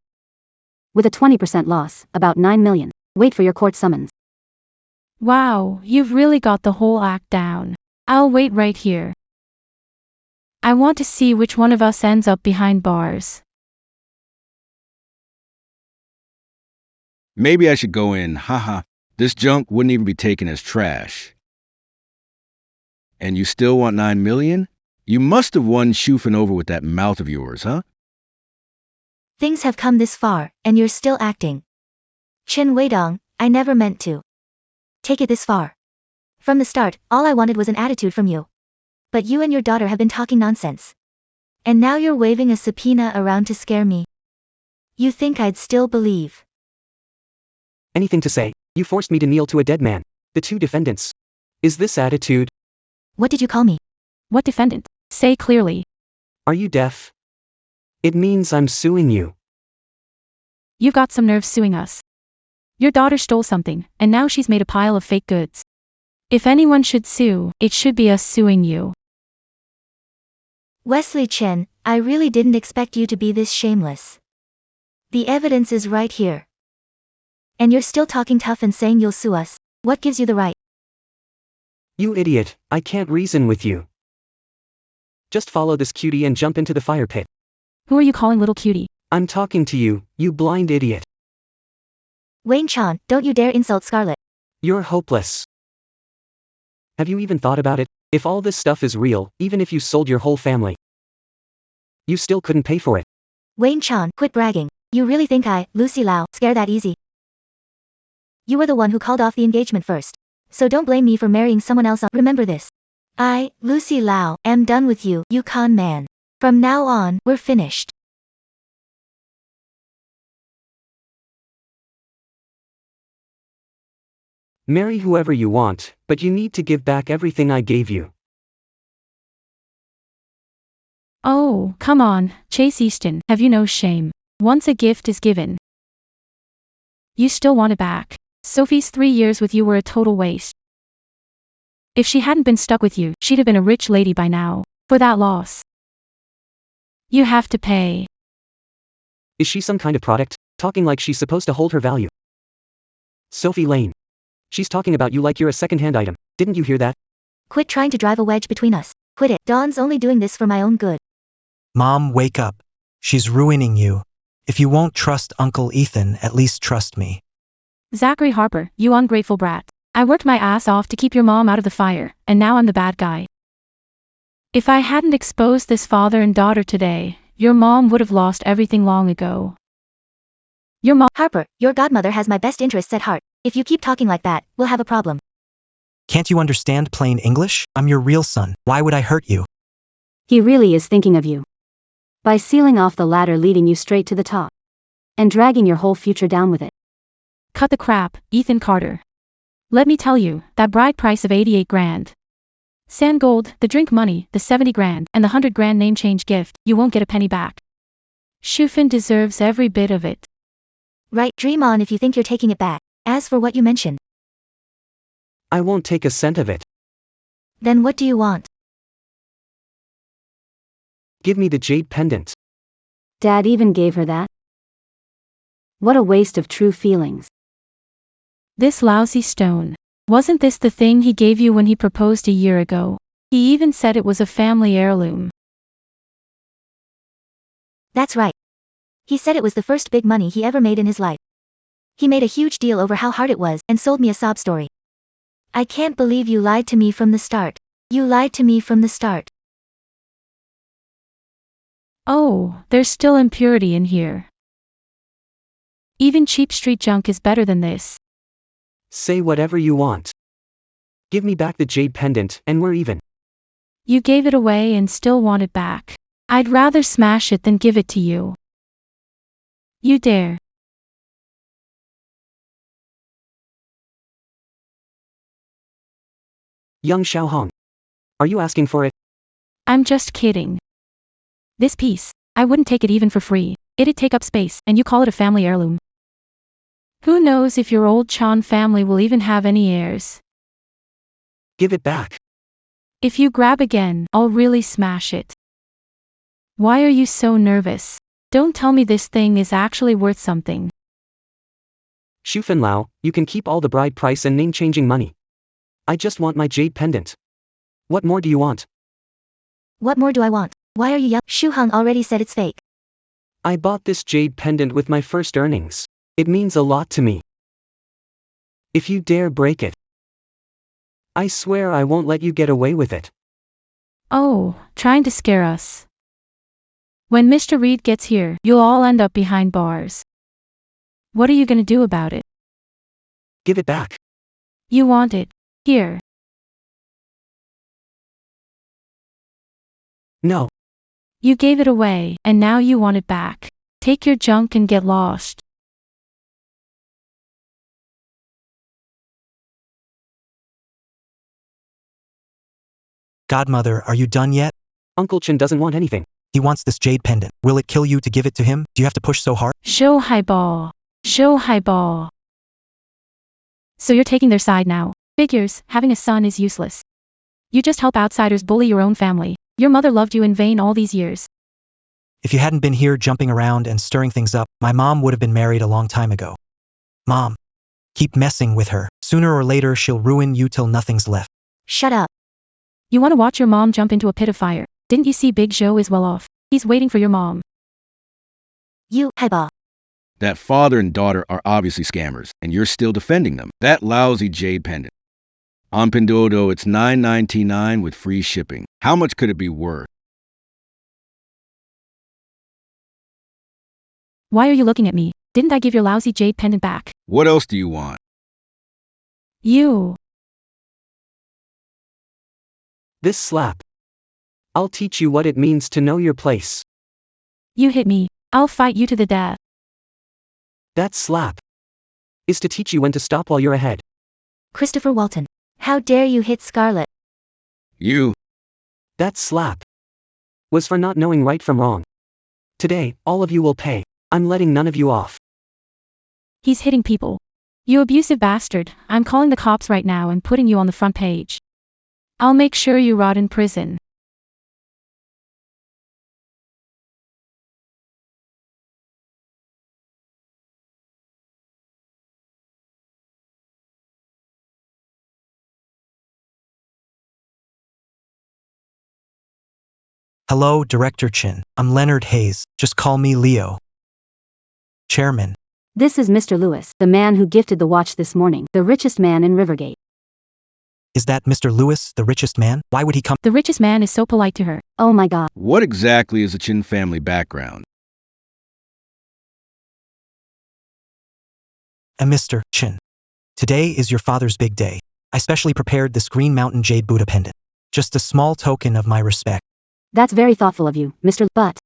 With a 20% loss, about 9 million. Wait for your court summons. Wow, you've really got the whole act down. I'll wait right here. I want to see which one of us ends up behind bars. Maybe I should go in, haha. This junk wouldn't even be taken as trash. And you still want 9 million? You must have won Shufen over with that mouth of yours, huh? Things have come this far, and you're still acting. Chen Weidong, I never meant to take it this far. From the start, all I wanted was an attitude from you. But you and your daughter have been talking nonsense. And now you're waving a subpoena around to scare me. You think I'd still believe? Anything to say? You forced me to kneel to a dead man. The two defendants. Is this attitude? What did you call me? What defendant? Say clearly. Are you deaf? It means I'm suing you. You've got some nerve suing us. Your daughter stole something, and now she's made a pile of fake goods. If anyone should sue, it should be us suing you. Wesley Chen, I really didn't expect you to be this shameless. The evidence is right here. And you're still talking tough and saying you'll sue us. What gives you the right? You idiot, I can't reason with you. Just follow this cutie and jump into the fire pit. Who are you calling little cutie? I'm talking to you, you blind idiot. Wayne Chan, don't you dare insult Scarlett. You're hopeless. Have you even thought about it? If all this stuff is real, even if you sold your whole family, you still couldn't pay for it. Wayne Chan, quit bragging. You really think I, Lucy Lau, scare that easy? You were the one who called off the engagement first. So don't blame me for marrying someone else. Remember this. I, Lucy Lau, am done with you, you con man. From now on, we're finished. Marry whoever you want, but you need to give back everything I gave you. Oh, come on, Chase Easton, have you no shame? Once a gift is given, you still want it back. Sophie's 3 years with you were a total waste. If she hadn't been stuck with you, she'd have been a rich lady by now. For that loss, you have to pay. Is she some kind of product, talking like she's supposed to hold her value? Sophie Lane. She's talking about you like you're a second-hand item. Didn't you hear that? Quit trying to drive a wedge between us. Quit it. Dawn's only doing this for my own good. Mom, wake up. She's ruining you. If you won't trust Uncle Ethan, at least trust me. Zachary Harper, you ungrateful brat. I worked my ass off to keep your mom out of the fire, and now I'm the bad guy. If I hadn't exposed this father and daughter today, your mom would have lost everything long ago. Your mom— Harper, your godmother has my best interests at heart. If you keep talking like that, we'll have a problem. Can't you understand plain English? I'm your real son. Why would I hurt you? He really is thinking of you. By sealing off the ladder leading you straight to the top. And dragging your whole future down with it. Cut the crap, Ethan Carter. Let me tell you, that bride price of 88 grand. Sand gold, the drink money, the 70 grand, and the 100 grand name change gift, you won't get a penny back. Shufen deserves every bit of it. Right, dream on if you think you're taking it back. As for what you mentioned. I won't take a cent of it. Then what do you want? Give me the jade pendant. Dad even gave her that? What a waste of true feelings. This lousy stone. Wasn't this the thing he gave you when he proposed a year ago? He even said it was a family heirloom. That's right. He said it was the first big money he ever made in his life. He made a huge deal over how hard it was, and sold me a sob story. I can't believe you lied to me from the start. You lied to me from the start. Oh, there's still impurity in here. Even cheap street junk is better than this. Say whatever you want. Give me back the jade pendant, and we're even. You gave it away and still want it back. I'd rather smash it than give it to you. You dare. Yang Xiaohong. Are you asking for it? I'm just kidding. This piece, I wouldn't take it even for free. It'd take up space, and you call it a family heirloom. Who knows if your old Chan family will even have any heirs? Give it back. If you grab again, I'll really smash it. Why are you so nervous? Don't tell me this thing is actually worth something. Shufen Lao, you can keep all the bride price and name-changing money. I just want my jade pendant. What more do you want? What more do I want? Why are you yelling? Shu Hung already said it's fake. I bought this jade pendant with my first earnings. It means a lot to me. If you dare break it, I swear I won't let you get away with it. Oh, trying to scare us. When Mr. Reed gets here, you'll all end up behind bars. What are you gonna do about it? Give it back. You want it. Here. No. You gave it away, and now you want it back. Take your junk and get lost. Godmother, are you done yet? Uncle Chen doesn't want anything. He wants this jade pendant. Will it kill you to give it to him? Do you have to push so hard? Show highball. Show highball. So you're taking their side now. Figures, having a son is useless. You just help outsiders bully your own family. Your mother loved you in vain all these years. If you hadn't been here jumping around and stirring things up, my mom would have been married a long time ago. Mom, keep messing with her. Sooner or later she'll ruin you till nothing's left. Shut up. You want to watch your mom jump into a pit of fire. Didn't you see Big Joe is well off? He's waiting for your mom. You, highball. That father and daughter are obviously scammers, and you're still defending them. That lousy jade pendant. On Pinduoduo, it's $9.99 with free shipping. How much could it be worth? Why are you looking at me? Didn't I give your lousy jade pendant back? What else do you want? You. This slap. I'll teach you what it means to know your place. You hit me. I'll fight you to the death. That slap is to teach you when to stop while you're ahead. Christopher Walton. How dare you hit Scarlett? You. That slap was for not knowing right from wrong. Today, all of you will pay. I'm letting none of you off. He's hitting people. You abusive bastard. I'm calling the cops right now and putting you on the front page. I'll make sure you rot in prison. Hello, Director Chen. I'm Leonard Hayes. Just call me Leo. Chairman. This is Mr. Lewis, the man who gifted the watch this morning, the richest man in Rivergate. Is that Mr. Lewis, the richest man? Why would he come? The richest man is so polite to her. Oh my god. What exactly is the Chen family background? Mr. Chen. Today is your father's big day. I specially prepared this Green Mountain Jade Buddha pendant. Just a small token of my respect. That's very thoughtful of you, Mr. But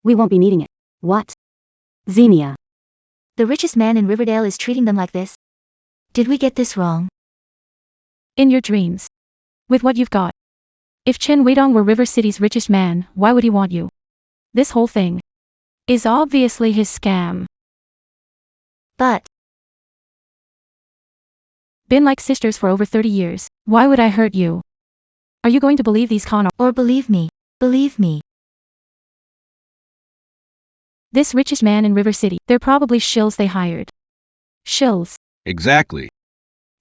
we won't be needing it. What? Xenia. The richest man in Riverdale is treating them like this? Did we get this wrong? In your dreams. With what you've got. If Chen Weidong were River City's richest man, why would he want you? This whole thing is obviously his scam. But Been like sisters for over 30 years. Why would I hurt you? Are you going to believe these or believe me. Believe me. This richest man in River City, they're probably shills they hired. Shills. Exactly.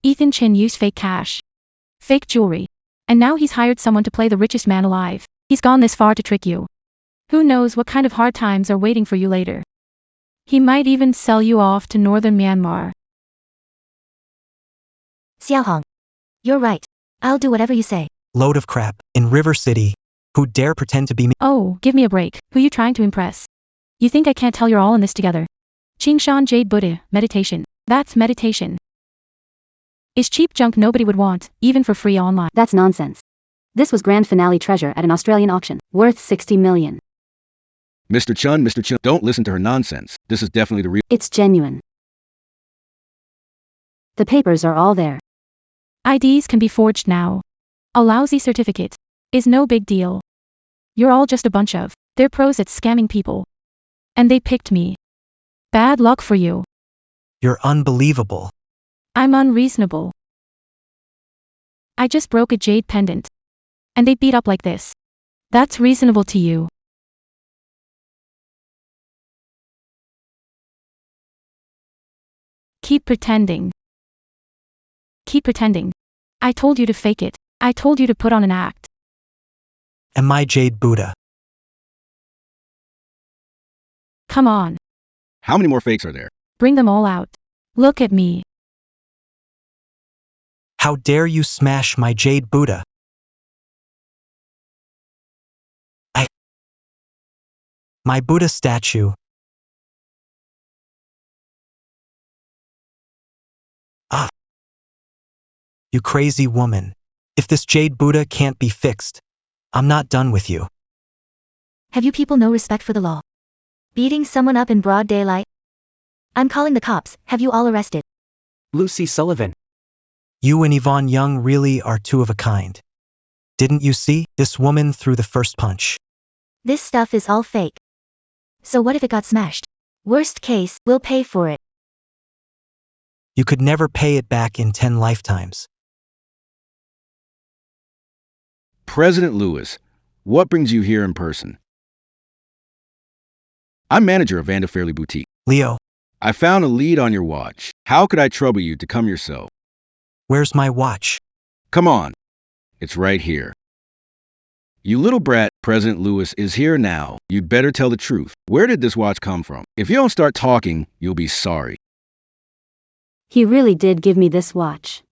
Ethan Chen used fake cash. Fake jewelry. And now he's hired someone to play the richest man alive. He's gone this far to trick you. Who knows what kind of hard times are waiting for you later. He might even sell you off to northern Myanmar. Xiaohong. You're right. I'll do whatever you say. Load of crap. In River City. Who dare pretend to be me? Oh, give me a break. Who you trying to impress? You think I can't tell you're all in this together? Qingshan Jade Buddha, meditation. That's meditation. Is cheap junk nobody would want, even for free online. That's nonsense. This was grand finale treasure at an Australian auction, worth 60 million. Mr. Chen, don't listen to her nonsense. This is definitely the real. It's genuine. The papers are all there. IDs can be forged now. A lousy certificate is no big deal. You're all just a bunch of, they're pros at scamming people. And they picked me. Bad luck for you. You're unbelievable. I'm unreasonable. I just broke a jade pendant. And they beat up like this. That's reasonable to you. Keep pretending. Keep pretending. I told you to fake it. I told you to put on an act. Am I Jade Buddha? Come on. How many more fakes are there? Bring them all out. Look at me. How dare you smash my Jade Buddha? My Buddha statue. Ah. You crazy woman. If this Jade Buddha can't be fixed, I'm not done with you. Have you people no respect for the law? Beating someone up in broad daylight? I'm calling the cops. Have you all arrested? Lucy Sullivan. You and Yvonne Young really are two of a kind. Didn't you see? This woman threw the first punch. This stuff is all fake. So what if it got smashed? Worst case, we'll pay for it. You could never pay it back in 10 lifetimes. President Lewis, what brings you here in person? I'm manager of Vanda Fairley Boutique. Leo, I found a lead on your watch. How could I trouble you to come yourself? where's my watch? Come on. It's right here. You little brat, President Lewis is here now. You'd better tell the truth. Where did this watch come from? If you don't start talking, you'll be sorry. He really did give me this watch.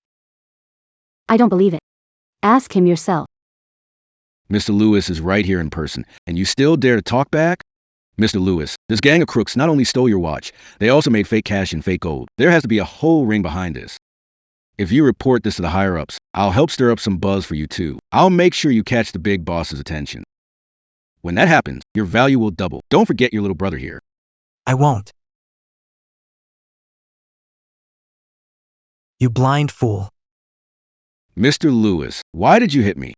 I don't believe it. Ask him yourself. Mr. Lewis is right here in person, and you still dare to talk back? Mr. Lewis, this gang of crooks not only stole your watch, they also made fake cash and fake gold. There has to be a whole ring behind this. If you report this to the higher-ups, I'll help stir up some buzz for you too. I'll make sure you catch the big boss's attention. When that happens, your value will double. Don't forget your little brother here. I won't. You blind fool. Mr. Lewis, why did you hit me?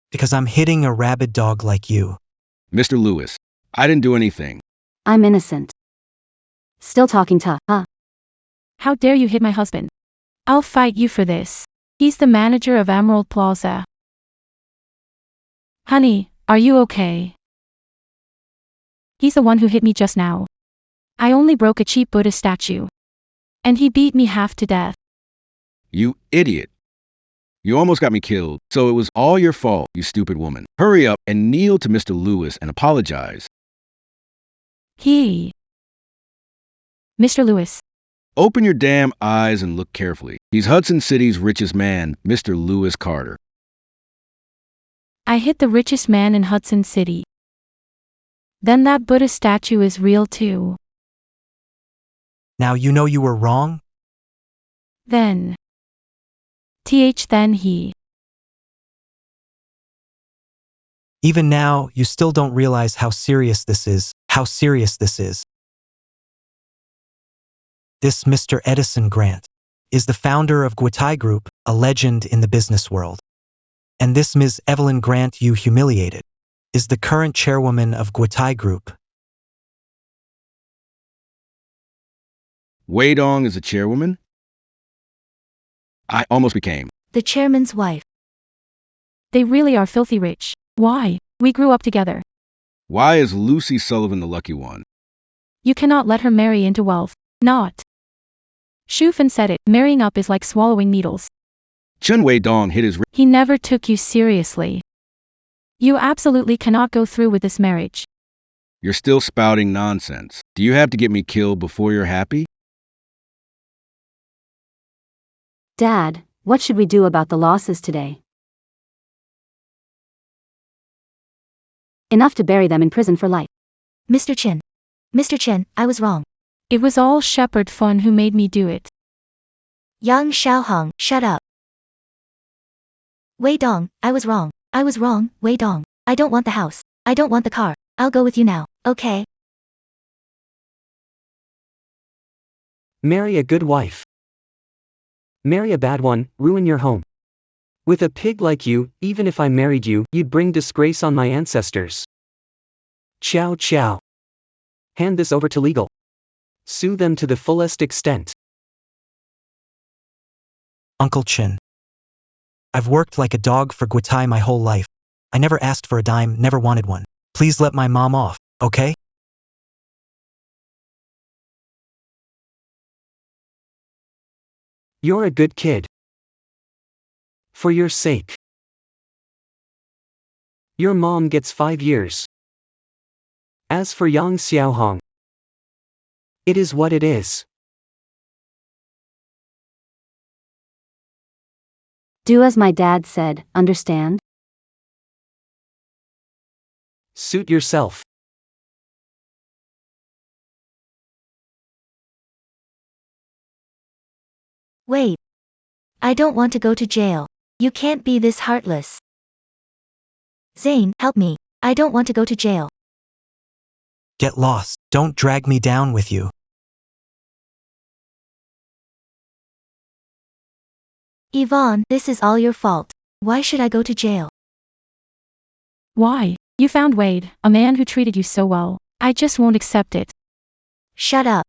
Because I'm hitting a rabid dog like you. Mr. Lewis, I didn't do anything. I'm innocent. Still talking tough, huh? How dare you hit my husband? I'll fight you for this. He's the manager of Emerald Plaza. Honey, are you okay? He's the one who hit me just now. I only broke a cheap Buddha statue. And he beat me half to death. You idiot. You almost got me killed, so it was all your fault, you stupid woman. Hurry up and kneel to Mr. Lewis and apologize. Mr. Lewis. Open your damn eyes and look carefully. He's Hudson City's richest man, Mr. Lewis Carter. I hit the richest man in Hudson City. Then that Buddha statue is real too. Now you know you were wrong? Then he. Even now, you still don't realize how serious this is. This Mr. Edison Grant is the founder of Guotai Group, a legend in the business world. And this Ms. Evelyn Grant you humiliated is the current chairwoman of Guotai Group. Weidong is a chairwoman? I almost became The chairman's wife. They really are filthy rich. Why? We grew up together. Why is Lucy Sullivan the lucky one? You cannot let her marry into wealth. Not. Shufen said it, marrying up is like swallowing needles. Chen Weidong hit his... He never took you seriously. You absolutely cannot go through with this marriage. You're still spouting nonsense. Do you have to get me killed before you're happy? Dad, what should we do about the losses today? Enough to bury them in prison for life. Mr. Chen, I was wrong. It was all Shepherd Fun who made me do it. Yang Xiaohong, shut up. Weidong, I was wrong, Weidong. I don't want the house. I don't want the car. I'll go with you now, okay? Marry a good wife. Marry a bad one, ruin your home. With a pig like you, even if I married you, you'd bring disgrace on my ancestors. Ciao ciao. Hand this over to legal. Sue them to the fullest extent. Uncle Chen. I've worked like a dog for Guotai my whole life. I never asked for a dime, never wanted one. Please let my mom off, okay? You're a good kid. For your sake. Your mom gets 5 years. As for Yang Xiaohong, it is what it is. Do as my dad said, understand? Suit yourself. Wait. I don't want to go to jail. You can't be this heartless. Zane, help me. I don't want to go to jail. Get lost. Don't drag me down with you. Yvonne, this is all your fault. Why should I go to jail? Why? You found Wade, a man who treated you so well. I just won't accept it. Shut up.